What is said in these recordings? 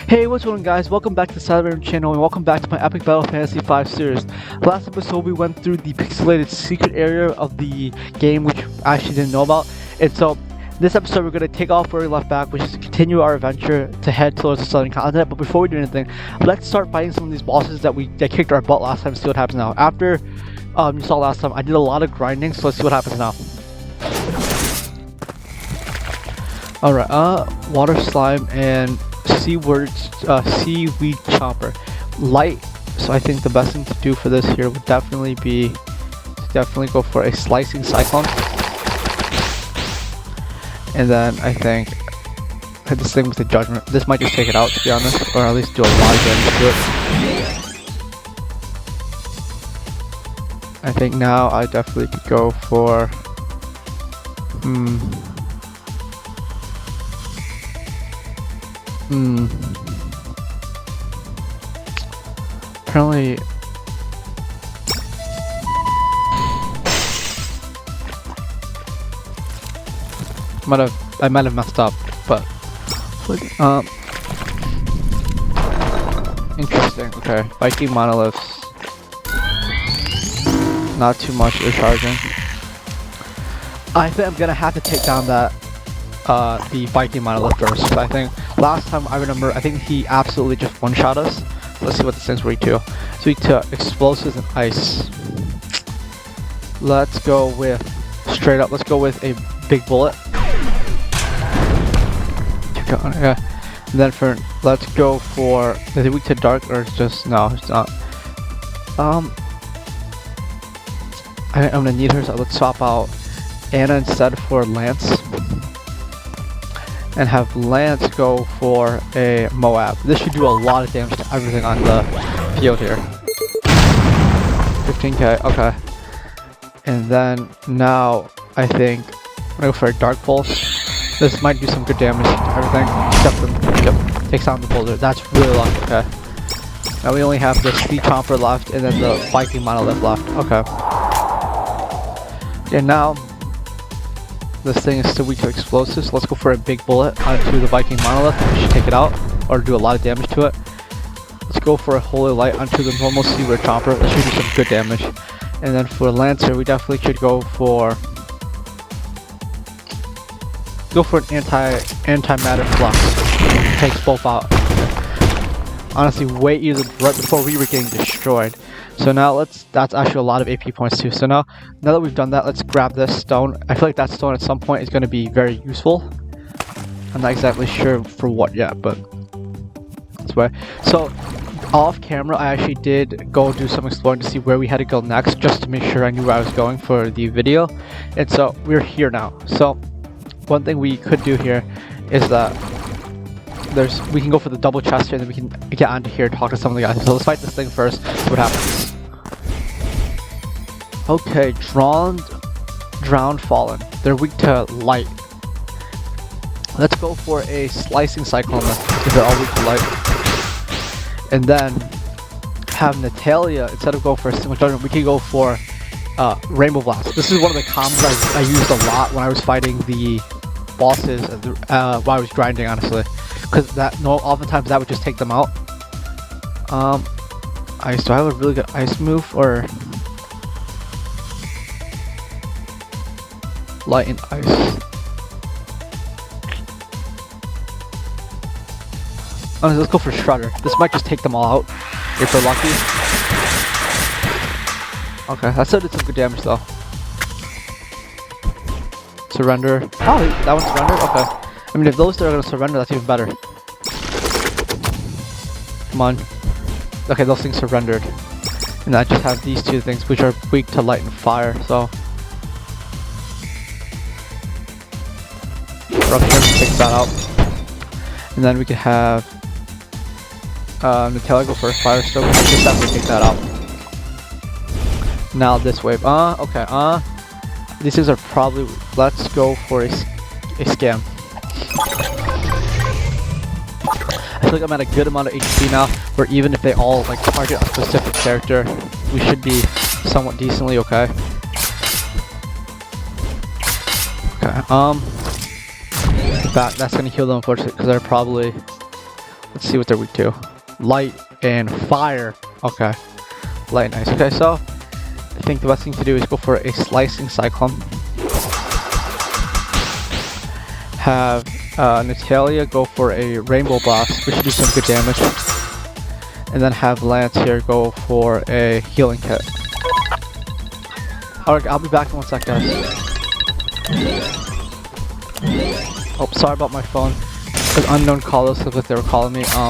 Hey, what's going on guys? Welcome back to the Cyber channel and welcome back to my Epic Battle Fantasy 5 series. Last episode we went through the pixelated secret area of the game which I actually didn't know about. And so this episode we're going to take off where we left back, which is to continue our adventure to head towards the southern continent. But before we do anything, let's start fighting some of these bosses that kicked our butt last time and see what happens now. After you saw last time, I did a lot of grinding, so let's see what happens now. Alright, water slime and seaweed chomper. Light, so I think the best thing to do for this here would definitely be to go for a slicing cyclone. And then I think hit this thing with the judgment. This might just take it out, to be honest, or at least do a lot of damage to it. I think now I definitely could go for apparently I might have messed up, but interesting. Okay, Viking monoliths, not too much recharging. I think I'm gonna have to take down that the Viking monolith first. I think last time I remember, I think he absolutely just one-shot us. Let's see what this thing's weak to. It's weak to explosives and ice. Let's go with straight up. Let's go with a big bullet. Okay. And then let's go for, is it weak to dark or it's just, no, it's not. I'm gonna need her, so let's swap out Anna instead for Lance. And have Lance go for a Moab. This should do a lot of damage to everything on the field here. 15k, okay. And then now I think I'm gonna go for a Dark Pulse. This might do some good damage to everything except for takes down the boulder. That's really lucky. Okay. Now we only have the Sea Chomper left and then the Viking monolith left. Okay. And now this thing is still weak to explosives. Let's go for a big bullet onto the Viking monolith. We should take it out or do a lot of damage to it. Let's go for a holy light onto the normal seaweed chomper. That should do some good damage. And then for Lancer, we definitely should go for an antimatter flux. Takes both out. Honestly, way easier right before we were getting destroyed. So now that's actually a lot of AP points too. So now that we've done that, let's grab this stone. I feel like that stone at some point is going to be very useful. I'm not exactly sure for what yet, but that's why. So off camera, I actually did go do some exploring to see where we had to go next, just to make sure I knew where I was going for the video. And so we're here now. So one thing we could do here is that we can go for the double chest here, and then we can get onto here, talk to some of the guys. So let's fight this thing first, see what happens. Okay, drowned, fallen. They're weak to light. Let's go for a slicing cyclone because they're all weak to light. And then have Natalia, instead of go for a single judgment, we can go for Rainbow Blast. This is one of the combos I used a lot when I was fighting the bosses while I was grinding, honestly. Because oftentimes that would just take them out. Ice. Do I have a really good ice move or light and ice? Honestly, let's go for Shredder. This might just take them all out if we're lucky. Okay, that still did some good damage though. Surrender. Oh, that one surrendered? Okay. I mean, if those two are going to surrender, that's even better. Come on. Okay, those things surrendered. And I just have these two things, which are weak to light and fire, so. Rupture takes that out. And then we could have Natalia go for a Firestoke. Just have to take that out. Now this wave. Okay, these things are probably. Let's go for a scam. I feel like I'm at a good amount of HP now, where even if they all like target a specific character, we should be somewhat decently okay. Okay, that's gonna heal them unfortunately, because they're probably Let's see what they're weak to. Light and fire. Okay. Light, nice. Okay, so I think the best thing to do is go for a slicing cyclone. Have Natalia go for a rainbow blast, which should do some good damage. And then have Lance here go for a healing kit. Alright, I'll be back in 1 sec, guys. Oh, sorry about my phone. There's unknown callers, so that they were calling me. So,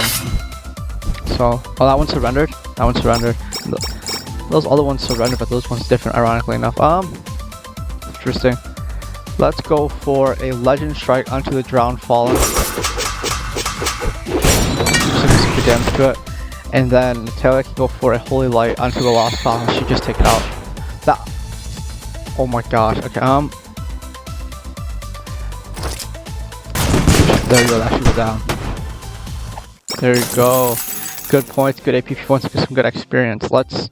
oh, that one surrendered. That one surrendered. Those other ones surrendered, but those ones different, ironically enough. Interesting. Let's go for a Legend Strike onto the Drowned Fallen. Some good damage to it. And then Natalia can go for a Holy Light onto the Lost Fallen. She just take it out. That. Oh my gosh. Okay. There you go. That should go down. There you go. Good points. Good APP points. Get some good experience. Let's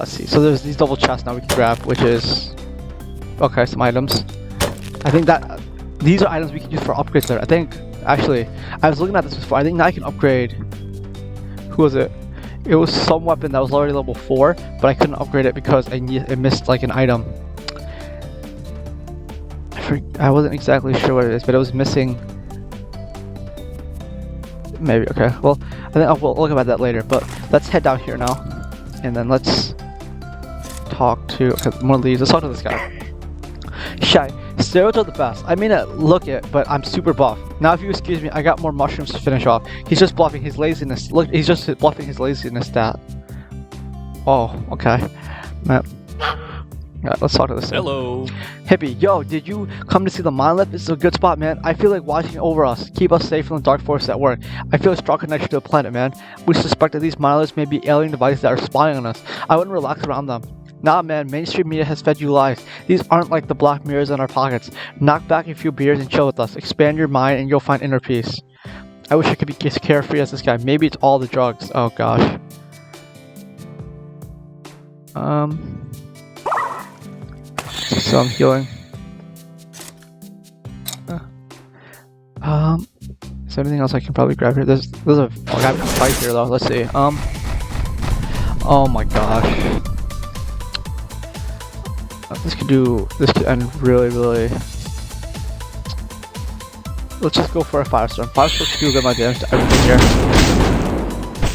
see. So there's these double chests now we can grab, which is okay. Some items. I think that these are items we can use for upgrades later. I think actually I was looking at this before. I think now I can upgrade. Who was it? It was some weapon that was already level 4, but I couldn't upgrade it because it missed like an item. I wasn't exactly sure what it is, but it was missing. Maybe, okay. Well, I think we'll look about that later, but let's head down here now. And then let's talk to, okay, more leads. Let's talk to this guy. Shy. Steroids are the best. I mean, look it, but I'm super buff. Now, if you excuse me, I got more mushrooms to finish off. He's just bluffing his laziness. Look, he's just bluffing his laziness stat. Oh, okay. Alright, let's talk to this thing. Hello. Hippie, yo, did you come to see the monolith? This is a good spot, man. I feel like watching over us. Keep us safe from the dark forces at work. I feel a strong connection to the planet, man. We suspect that these monoliths may be alien devices that are spying on us. I wouldn't relax around them. Nah, man, mainstream media has fed you lies. These aren't like the black mirrors in our pockets. Knock back a few beers and chill with us. Expand your mind and you'll find inner peace. I wish I could be as carefree as this guy. Maybe it's all the drugs. Oh, gosh. Some healing. Is there anything else I can probably grab here? There's a fight here though. Let's see. Oh my gosh. This could end really. Let's just go for a Firestorm. Firestorm should do a good amount of damage to everything here.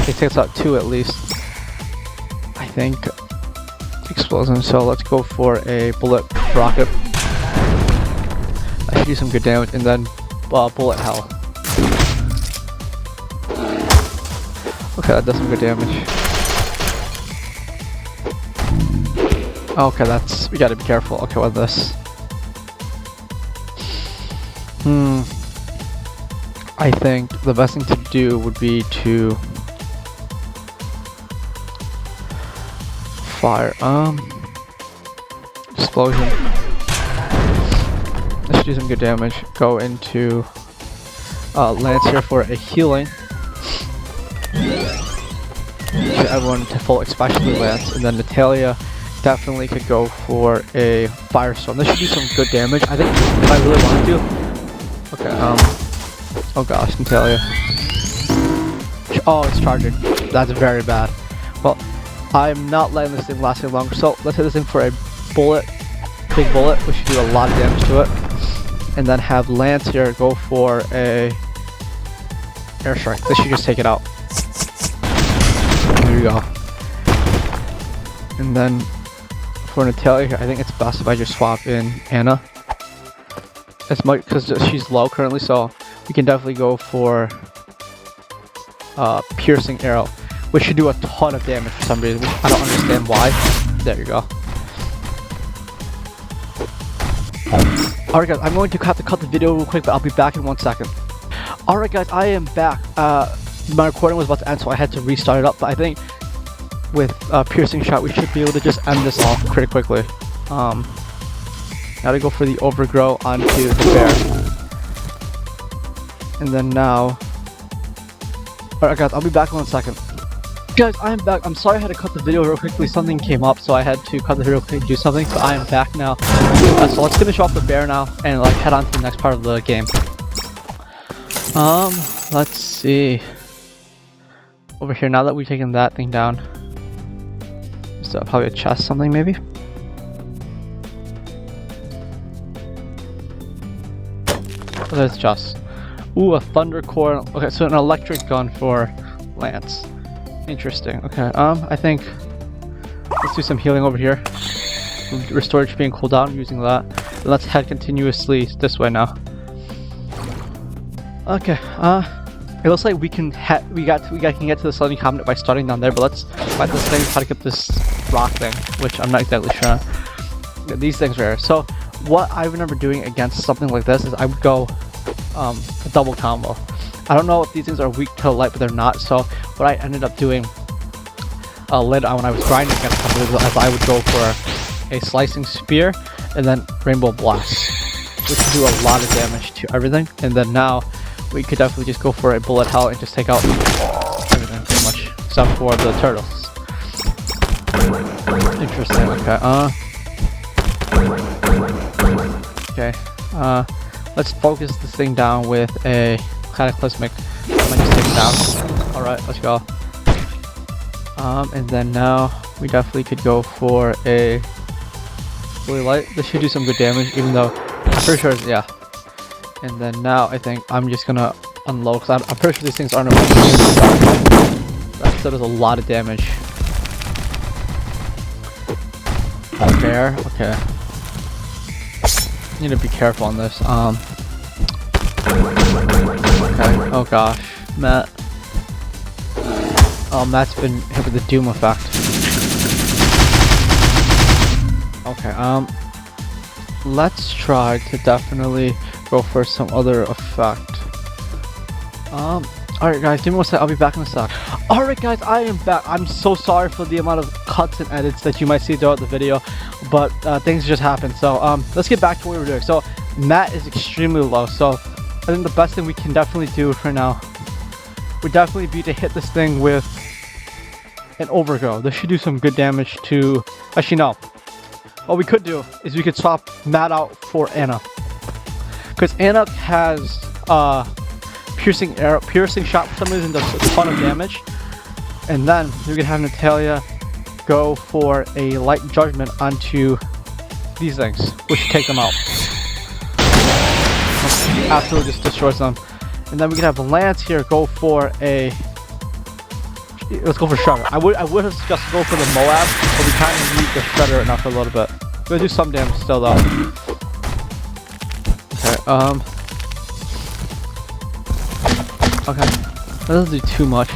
It takes out 2 at least. I think. Explosion, so let's go for a bullet rocket. That should do some good damage, and then bullet hell. Okay, that does some good damage. Okay, we gotta be careful. Okay, with this. I think the best thing to do would be to fire. Explosion. Let's do some good damage. Go into Lance here for a healing. Get everyone to full, especially Lance, and then Natalia definitely could go for a Firestorm. This should do some good damage. I think if I really wanted to. Okay. Oh gosh, Natalia. Oh, it's charging. That's very bad. Well, I'm not letting this thing last any longer, so let's hit this thing for a bullet, big bullet, which should do a lot of damage to it. And then have Lance here go for a airstrike. This should just take it out. There you go. And then for Natalia here, I think it's best if I just swap in Anna. As much because she's low currently, so we can definitely go for piercing arrow, which should do a ton of damage for some reason. I don't understand why. There you go. Alright guys, I'm going to have to cut the video real quick, but I'll be back in 1 second. Alright guys, I am back. My recording was about to end, so I had to restart it up, but I think with piercing shot we should be able to just end this off pretty quickly. Gotta go for the overgrow onto the bear. And then now... Alright guys, I'll be back in 1 second. Guys, I am back. I'm sorry I had to cut the video real quickly. Something came up, so I had to cut the video quickly and do something, but I am back now. So let's finish off the bear now and like head on to the next part of the game. Let's see. over here, now that we've taken that thing down, so probably a chest, something maybe. Oh, there's just. Ooh, a thunder core. Okay, so an electric gun for Lance. Interesting. Okay, I think let's do some healing over here. Restore HP and cooldown using that. And let's head continuously this way now. Okay, it looks like we can can get to the southern cabinet by starting down there, but let's find this thing, how to get this rock thing, which I'm not exactly sure. Yeah, these things are. So what I remember doing against something like this is I would go a double combo. I don't know if these things are weak to light, but they're not. So what I ended up doing later on when I was grinding against something is I would go for a slicing spear and then rainbow blast, which would do a lot of damage to everything. And then now we could definitely just go for a bullet hell and just take out everything pretty much, except for the turtles. Interesting. Okay. Let's focus this thing down with a cataclysmic. I might just take it down. All right, let's go. And then now we definitely could go for a really light. This should do some good damage, even though I'm pretty sure, yeah. And then now I think I'm just gonna unload, because I'm pretty sure these things aren't that still does a lot of damage. Bear, okay. Need to be careful on this. Okay. Oh gosh, Matt. Oh, Matt's been hit with the Doom effect. Okay. Let's try to definitely go for some other effect. Alright guys, give me one sec, I'll be back in a sec. Alright guys, I am back. I'm so sorry for the amount of cuts and edits that you might see throughout the video, but things just happened. So let's get back to what we were doing. So Matt is extremely low, so I think the best thing we can definitely do for now would definitely be to hit this thing with an overgo. This should do some good damage to, actually no. What we could do is we could swap Matt out for Anna, because Anna has piercing shot for some reason, does a ton of damage. And then we could have Natalia go for a light judgment onto these things, which should take them out. Absolutely just destroys them. And then we could have Lance here go for a, let's go for Shredder. I would have just go for the Moab, but we kind of need the Shredder enough for a little bit. We're gonna do some damage still though. Okay, that doesn't do too much.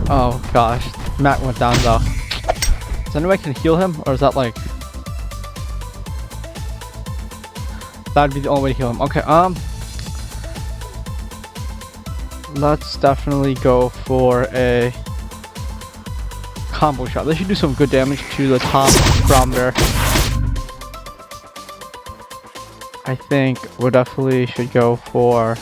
Oh gosh, Matt went down though. Is anyone can heal him, or is that like... That'd be the only way to heal him. Okay, let's definitely go for a combo shot. This should do some good damage to the top brown bear. I think we definitely should go for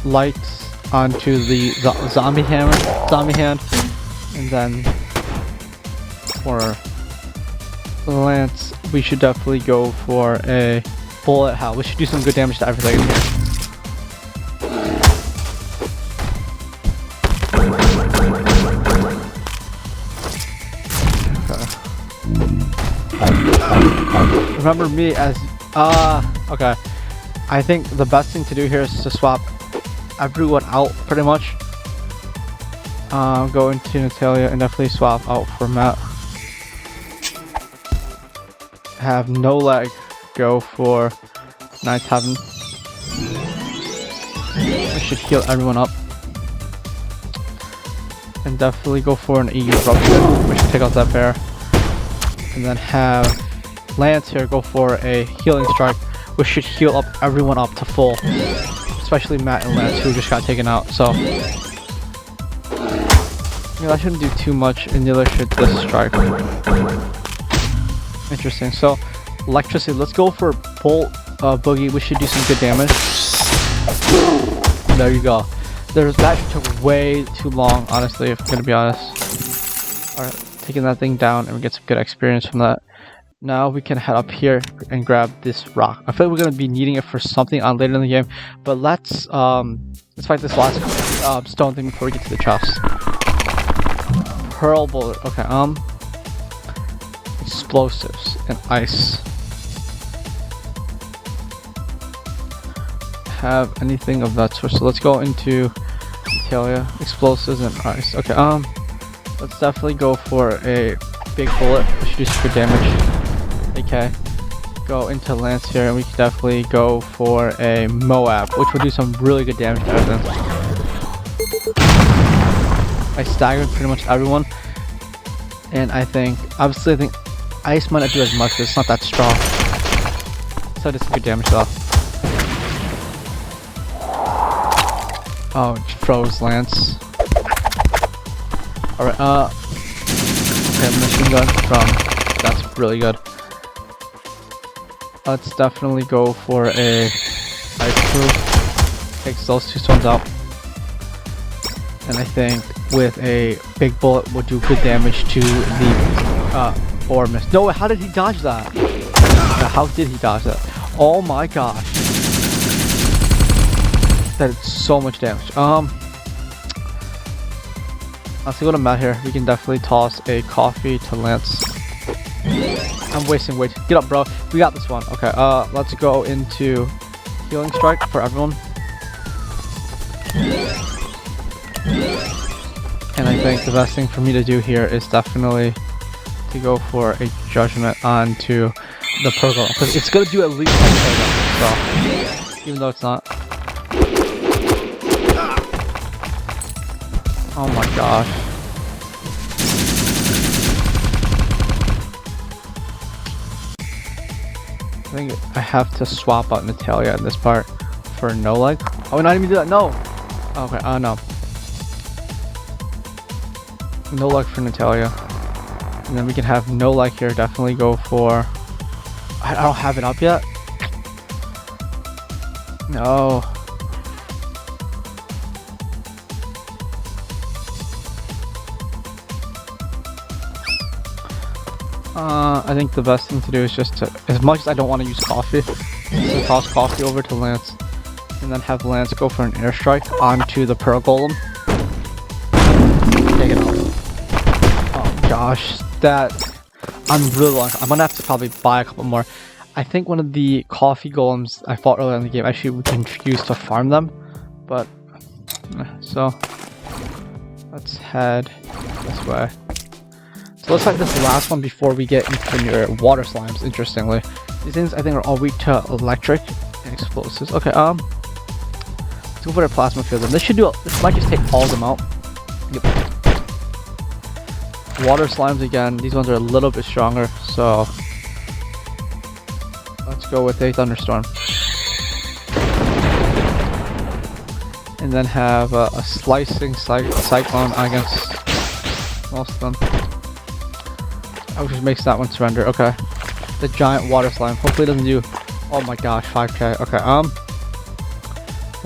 lights onto the zombie hand, and then for Lance we should definitely go for a bullet hell. We should do some good damage to everything in here. Okay. Remember me as okay. I think the best thing to do here is to swap everyone out pretty much. Go into Natalia and definitely swap out for Matt. Have no leg go for Night Heaven. We should heal everyone up. And definitely go for an EU Eruption. We should take out that bear. And then have Lance here go for a healing strike, which should heal up everyone up to full. Especially Matt and Lance, who just got taken out. So yeah, that shouldn't do too much, and neither should this strike. Interesting. So electricity, let's go for Bolt Boogie, which should do some good damage. There you go. That took way too long, honestly, if I'm gonna be honest. Alright, taking that thing down and we get some good experience from that. Now we can head up here and grab this rock. I feel like we're gonna be needing it for something on later in the game, but let's fight this last stone thing before we get to the chest. Pearl bullet. Okay. Explosives and ice. Have anything of that sort? So let's go into Italia. Explosives and ice. Okay. Let's definitely go for a big bullet, which should do some good damage. Okay, go into Lance here, and we can definitely go for a Moab, which will do some really good damage to everything. I staggered pretty much everyone, and I think Ice might not do as much, but it's not that strong. So it did some good damage though. Oh, it froze Lance. Alright, okay, machine gun from, that's really good. Let's definitely go for a ice proof. Takes those two stones out. And I think with a big bullet will do good damage to the ore mist. No, how did he dodge that? How did he dodge that? Oh my gosh. That did so much damage. Let's go to Matt here. We can definitely toss a coffee to Lance. I'm wasting weight. Get up, bro. We got this one. Okay, let's go into healing strike for everyone. And I think the best thing for me to do here is definitely to go for a judgment onto the Purgle, because it's gonna do at least one Purgle, so even though it's not. Oh my gosh. I think I have to swap out Natalia in this part for no leg. Oh, we're not even do that. No. Okay. No. No leg for Natalia, and then we can have no leg here. Definitely go for. I don't have it up yet. No. I think the best thing to do is just to, as much as I don't want to use coffee, to toss coffee over to Lance, and then have Lance go for an airstrike onto the Pearl Golem. Take it out. Oh gosh, that I'm really long. I'm gonna have to probably buy a couple more. I think one of the coffee golems I fought earlier in the game actually we can use to farm them, but so let's head this way. So let's fight this last one before we get into your water slimes. Interestingly, these things I think are all weak to electric and explosives. Okay, let's go for a plasma field. This should do. This might just take all of them out. Yep. Water slimes again. These ones are a little bit stronger, so let's go with a thunderstorm, and then have a slicing cyclone against most of them. Which makes that one surrender. Okay, the giant water slime. Hopefully it doesn't do. Oh my gosh, 5k. Okay,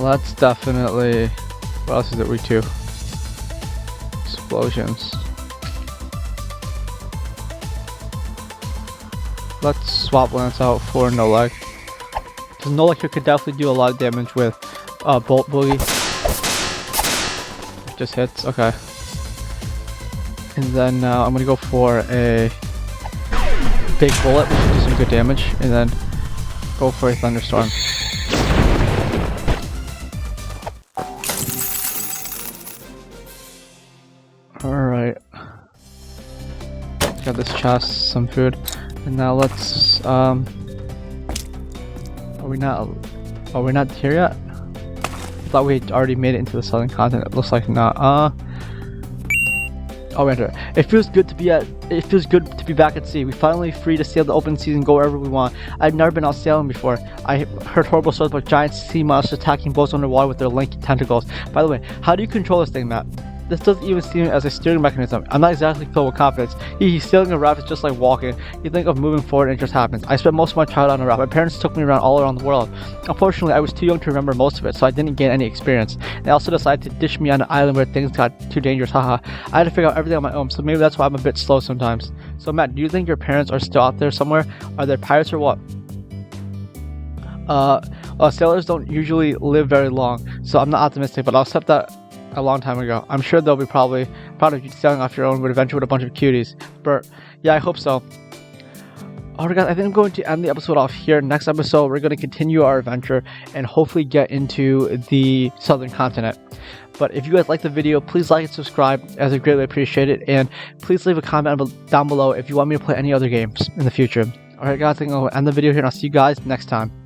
let's definitely. What else is it weak to? Explosions. Let's swap Lance out for no leg. Because no leg here could definitely do a lot of damage with Bolt Boogie. It just hits. Okay. And then I'm gonna go for a big bullet, which will do some good damage, and then go for a thunderstorm. Alright. Got this chest, some food. And now let's are we not here yet? I thought we had already made it into the southern continent. It looks like not. Oh, we entered. It feels good to be back at sea. We finally free to sail the open seas and go wherever we want. I've never been out sailing before. I heard horrible stories about giant sea monsters attacking boats underwater with their lanky tentacles. By the way, how do you control this thing, Matt? this doesn't even seem as a steering mechanism. I'm not exactly filled with confidence. Stealing a rap is just like walking. You think of moving forward and it just happens. I spent most of my childhood on a rap. My parents took me around all around the world. Unfortunately, I was too young to remember most of it, so I didn't gain any experience. They also decided to dish me on an island where things got too dangerous, haha. I had to figure out everything on my own, so maybe that's why I'm a bit slow sometimes. So Matt, do you think your parents are still out there somewhere? Are they pirates or what? Sailors don't usually live very long, so I'm not optimistic, but I'll accept that a long time ago. I'm sure they'll be probably proud of you sailing off your own adventure with a bunch of cuties. But yeah, I hope so. Alright guys, I think I'm going to end the episode off here. Next episode, we're going to continue our adventure and hopefully get into the southern continent. But if you guys like the video, please like and subscribe, as I greatly appreciate it. And please leave a comment down below if you want me to play any other games in the future. Alright guys, I think I'll end the video here and I'll see you guys next time.